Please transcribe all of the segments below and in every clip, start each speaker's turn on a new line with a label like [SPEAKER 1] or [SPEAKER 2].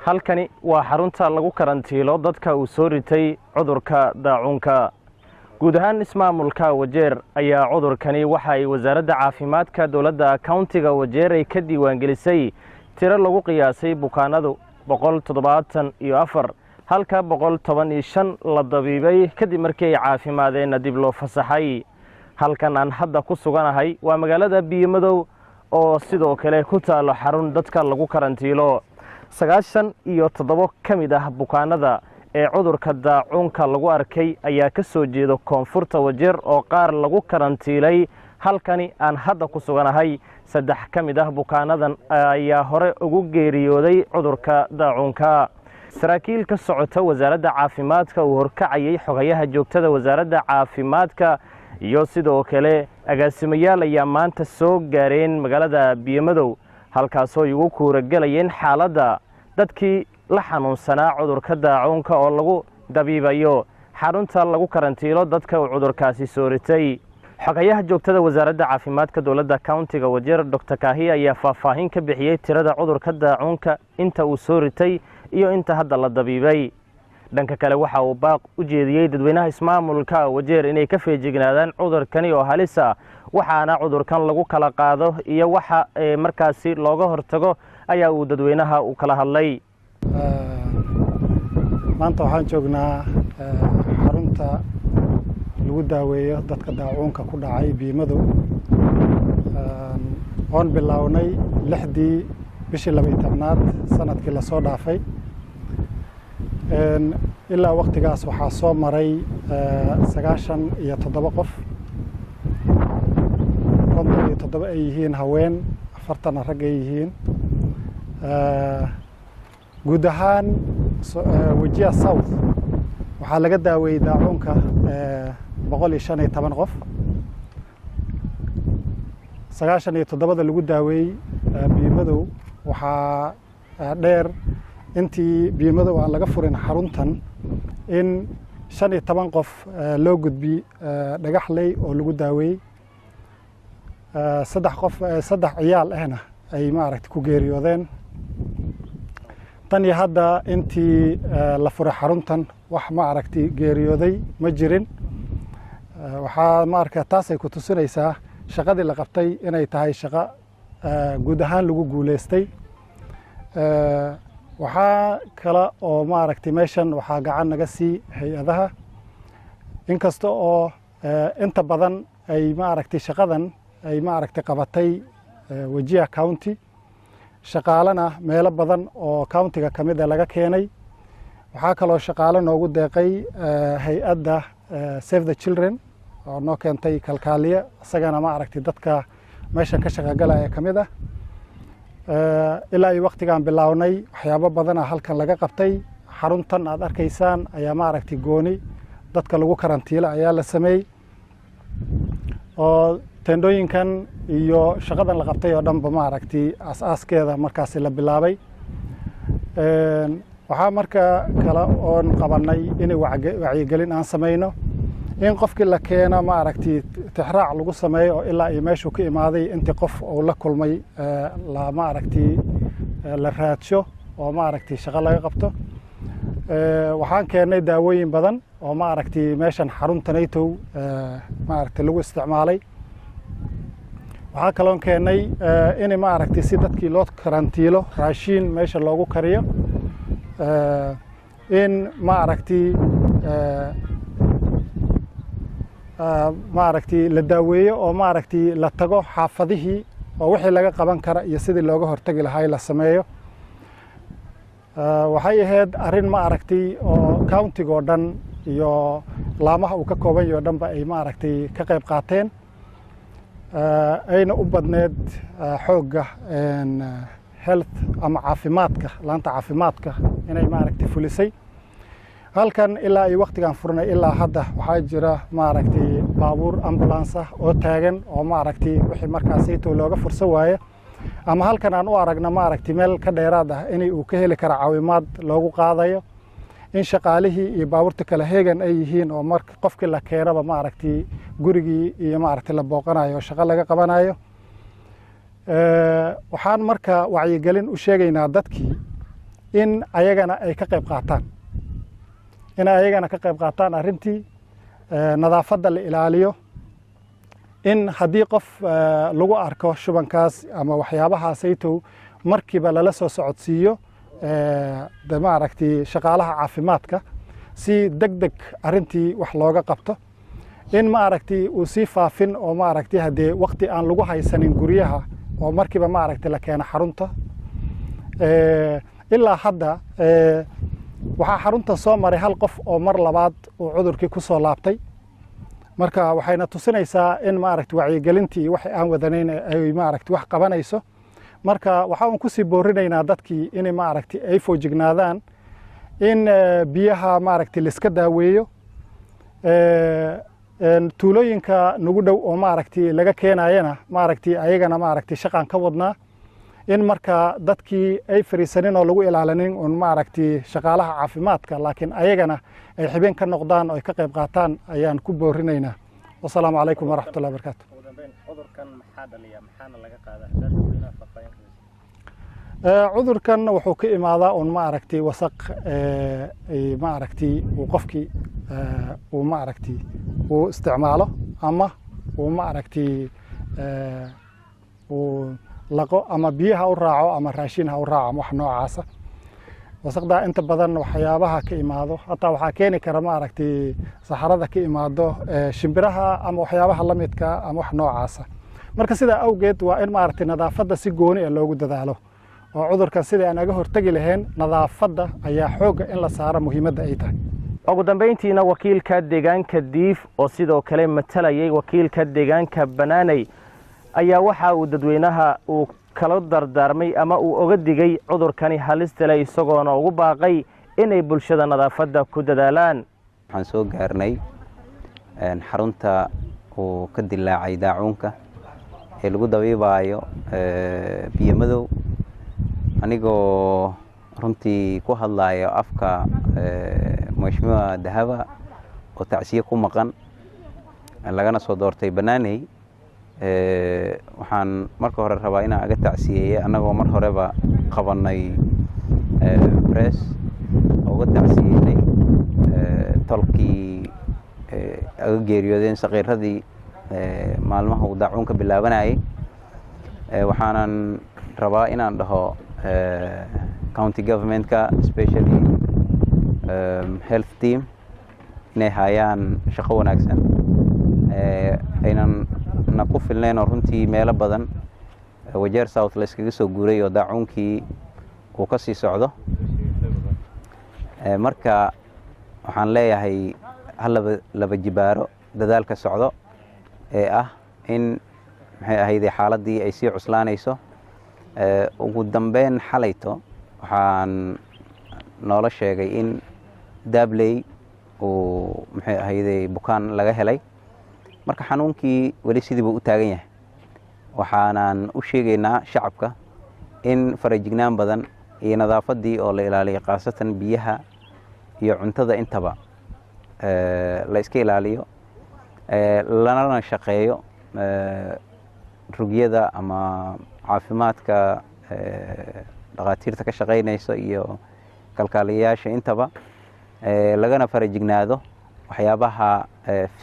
[SPEAKER 1] halkani waa xarunta lagu karantiilo dadka uu soo ritay cudurka daacuunka. guud ahaan ismaamulka Wajeer ayaa cudurkani waxa ay wasaaradda caafimaadka dawladda countiga Wajeer ay ka diiwaangelisay tiro lagu qiyaasay bukaanadu 174 halka 115 la dabiibay kadib markii ay caafimaadeen dib loo fasaxay. halkan aan hadda ku suganahay waa magaalada Biyo-Madow oo sidoo kale ku taalo xarun dadka lagu karantiilo. 97 kamid ah bukaanada ee cudurka daacuunka lagu arkay ayaa ka soo jeedo koonfurta Wajeer oo qaar lagu karantiilay. halkani aan hadda ku suganahay 3 kamid ah bukaanadan ayaa hore ugu geeriyooday cudurka daacuunka. saraakiil ka socota wasaaradda caafimaadka uu horkacayay xogayaha joogtada wasaaradda caafimaadka iyo sidoo kale agaasimayaal ayaa maanta soo gaareen magaalada Biyo-Madow halkaas oo ugu kuuragalayeen xaaladda dadkii la xanuunsanaa cudurka daacuunka oo lagu dabiibayo xarunta lagu karantiilo dadka uu cudurkaasi soo ritay. xogayaha joogtada wasaaradda caafimaadka dawladda countiga Wajeer Dr. Kahi ayaa faahfaahin ka bixiyay tirada cudurka daacuunka inta uu soo ritay iyo inta hadda la dabiibay. dhanka kale waxa uu baaq u jeediyay dadweynaha ismaamulka Wajeer inay ka feejignaadaan cudurkani oo halis ah waxaana cudurkan lagu kala qaado iyo waxa markaasi looga hortago ayaa uu dadweynaha u kala hadlay.
[SPEAKER 2] maanta waxaan joognaa xarunta lagu daaweeyo dadka daacuunka ku dhacay Biyo-Madow oon bilownay 6dii bishii 12aad sanadkii la soo dhaafay. ilaa waqtigaas waxaa soo maray 97 qof 57 ay yihiin haween 40 rag ay yihiin. guud ahaan Wajir South waxaa laga daaweeyay daacuunka 115 qof 97 lagu daaweeyay. Biyo-Madow waxaa dheer intii Biyo-Madow aan laga furin xaruntan in 15 qof loo gudbi Dhagaxley oo lagu daaweeyay. 3 ciyaal ahna ay maaragtay ku geeriyoodeen. tan iyo hadda intii la furay xaruntan wax maaragtay geeriyooday ma jirin. waxaa maaragtay taas ay ku tusinaysaa shaqadii la qabtay inay tahay shaqo guud ahaan lagu guuleystay. waxaa kale oo maaragtay meeshan waxaa gacan naga sii hay-adaha inkasta oo inta badan ay maaragtay shaqadan ay maaragtay qabatay Wajir County shaqaalana meelo badan oo countiga kamid ah laga keenay. waxaa kaloo shaqaale noogu deeqay hay-adda Save the Children oo noo keentay kalkaaliye isagana maaragtay dadka meeshan ka shaqagalaya kamid ah. ilaa ay waqtigan bilownay waxyaabo badan halkan laga qabtay. xaruntan aad arkaysaan ayaa maaragtay gooni dadka lagu karantiilo ayaa la sameeyay oo tendooyinkan iyo shaqadan la qabtay oo dhanba maaragtay asaaskeeda markaas la bilaabay. waxaa marka kale oon qabanay in wacyigelin aan sameeyno in qofkii la keeno maaragtay tixraac lagu sameeyo oo ilaa ay meeshu ka imaaday intii qof uu la kulmay la maaragtay la raadsho oo maaragtay shaqo laga qabto. waxaan keenay daawooyin badan oo maaragtay meeshan xaruntanaytow maaragtay lagu isticmaalay. waxaa kaloo keenay in maaragtay si dadkii loo karantiilo raashin meesha loogu kariyo in maaragtay la daaweeyo oo maaragtay la tago xaafadihii oo wixii laga qaban kara iyo sidii looga hortagi lahaa la sameeyo. waxay ahayd arrin maaragtay oo countiga oo dhan iyo laamaha uu ka kooban yahay oo dhanba ay maaragtay ka qayb qaateen. ayna u badneed xoogga health ama caafimaadka laanta caafimaadka inay maaragtay fulisay. halkan ilaa ay waqtigan furnay ilaa hadda waxaa jira maaragtay baabuur ambulance ah oo taagan oo maaragtay wixii markaasayto looga fursan waaye ama halkan aan u aragna maaragtay meel ka dheeraad ah inay uu ka heli kara caawimaad loogu qaadayo. in shaqaalihii iyo baabuurta kala heegan ay yihiin oo marka qofkii la keenaba maaragtay gurigii iyo maaragtay la booqanayo shaqo laga qabanayo. waxaan marka wacyigelin u sheegaynaa dadkii in ayagana ay ka qayb qaataan arrintii nadaafadda la ilaaliyo in haddii qof lagu arko shubankaas ama waxyaabahaasaytow markiiba lala soo socodsiiyo maaragtay shaqaalaha caafimaadka si degdeg arrintii wax looga qabto in maaragtay uu sii faafin oo maaragtay haddee waqti aan lagu haysanin guryaha oo markiiba maaragtay la keeno xarunta ilaa hadda waxaa xarunta soo maray hal qof oo mar labaad uu cudurkii ku soo laabtay marka waxayna tusinaysaa in maaragtay wacyigelintii wax aan wadanayn ay maaragtay wax qabanayso marka waxaan ku sii boorinaynaa dadkii in maaragtay ay foojignaadaan in biyaha maaragtay la iska daaweeyo tuulooyinka nagu dhow oo maaragtay laga keenayana maaragtay ayagana maaragtay shaqaan ka wadnaa in marka dadkii ay fariisanin oo lagu ilaalinin un maaragtay shaqaalaha caafimaadka laakiin ayagana ay xibeen ka noqdaan oo ay ka qayb qaataan ayaan ku boorinaynaa wasalaamu calaykum waraxmatullahi wabarakaatu cudurkan wuxuu ka imaadaa un maaragtay wasaq maaragtay uu qofkii uu maaragtay uu isticmaalo ama uu maaragtay uu laqo ama biyaha u raaco ama raashin ha u raaco ama wax noocaasa wasaqda inta badan waxyaabaha ka imaado hataa waxaa keeni kara maaragtay saxarada ka imaado shimbiraha ama waxyaabaha la midka ama wax noocaasa marka sidaa awgeed waa in maaragtay nadaafadda si gooni ah loogu dadaalo oo cudurkan sidii aan aga hortagi lahayn nadaafadda ayaa xoogga in la saaro muhiimadda ay tahay
[SPEAKER 1] ugu dambeyntiina wakiilka deegaanka Diif oo sidoo kale matalayay wakiilka deegaanka Banaanay ayaa waxa uu dadweynaha uu kala dardaarmay ama uu oga digay cudurkani halista leh isagoona ugu baaqay inay bulshada nadaafadda ku dadaalaan
[SPEAKER 3] waxaan soo gaarnay xarunta oo ka dilaacay daacuunka ee lagu dabiibayo biyo madow anigoo runtii ku hadlayo afka mashmuuca dahaba oo tacsiye ku maqan lagana soo doortay Banaanay waxaan marka hore rabaa inaan aga tacsiyeeyo anagoo mar horeba qabanay press uga tacsiyeynay tolkii aga geeriyoodeen saqiiradii maalmaha uu daacuunka bilaabanayay waxaanan rabaa inaan dhaho county governmentka especially health team inay hayaan shaqo wanaagsan aynan na ku filneen oo runtii meelo badan Wajeer South la iskaga soo guuray oo daacuunkii uu ka sii socdo marka waxaan leeyahay hal laba jibaaro dadaalka socdo ee ah in maxay ahayd xaaladii ay sii cuslaanayso ugu dambeyn xalayto waxaan noola sheegay in Dabley oo maxay ahayd bukaan laga helay marka xanuunkii wali sidii buu u taagan yahay waxaanan u sheegaynaa shacabka in farajignaan badan iyo nadaafadii oo la ilaaliyo qaasatan biyaha iyo cuntada intaba la iska ilaaliyo lana shaqeeyo rugyada ama caafimaadka dhaqaatiirta ka shaqeynayso iyo kalkaaliyayaasha intaba lagana farajignaado waxyaabaha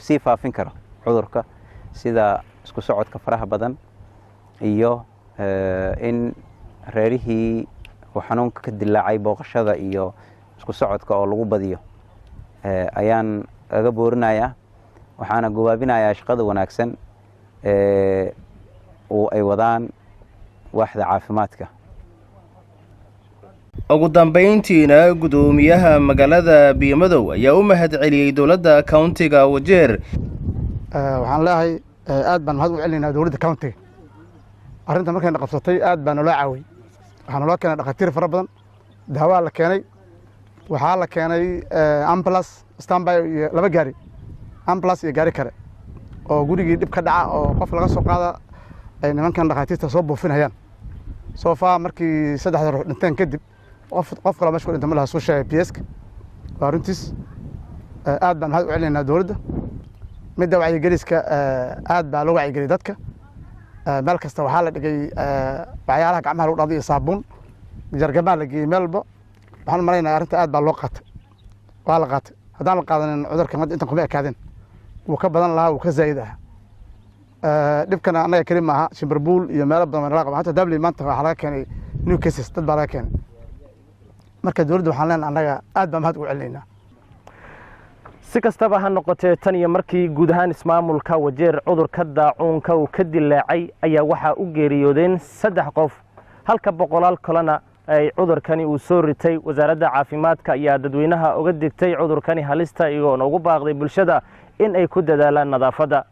[SPEAKER 3] sii faafin karo cudurka sida isku socodka faraha badan iyo in reerihii uu xanuunka ka dilaacay booqashada iyo isku socodka oo lagu badiyo ayaan aga boorinayaa waxaana gowaabinayaa shaqada wanaagsan oo ay wadaan waaxda caafimaadka
[SPEAKER 1] ugu dambeyntiina gudoomiyaha magaalada Biyomadow ayaa u mahad celiyay dawladda countiga Wajeer
[SPEAKER 4] waxaan leeyahay aad baan mahad u celinaynaa dawladda countiga arrinta markay qabsatay aad baan noo caawiyay waxaan noo keenay dhaqaatiir fara badan daawo la keenay waxaa la keenay ambulance standby iyo laba gaari ambulance iyo gaari kale oo gurigii dib ka dhaca oo qof laga soo qaada ay nimankan dhaqaatiirta soo buufinayaan soo faa markii saddexda ruux dhinteen kadib qof kale meesha ku dhintay malaha soo sheegay PSka waa runtiis aad baan mahad u celinaynaa dawladda midda wacyigeliska aad baa loo wacyigeliyay dadka meel kasta waxaa la dhigay waxyaalaha gacmaha lagu dhaqdo iyo saabuun jargamaan la geeyey meel walba waxaan malaynayaa arrinta aad baa loo qaatay waa la qaatay haddaan la qaadanin cudurkan hadda intan kuma ekaadeen wuu ka badan lahaa wuu ka zaa'id ah dhibkana annaga keli maaha shimbarbuul iyo meelo badan waa nala qaba hata dabli maanta waxaa laga keenay new cases dad baa laga keenay marka dowladda waxaan leenahay annaga aad baan mahad ugu celinaynaa
[SPEAKER 1] si kastaba ha noqotee tan iyo markii guud ahaan ismaamulka Wajeer cudurka daacuunka uu ka dilaacay ayaa waxaa u geeriyoodeen 3 qof halka boqolaal kalena ay cudurkani uu soo ritay wasaaradda caafimaadka ayaa dadweynaha uga digtay cudurkani halista iyagoo ugu baaqday bulshada in ay ku dadaalaan nadaafadda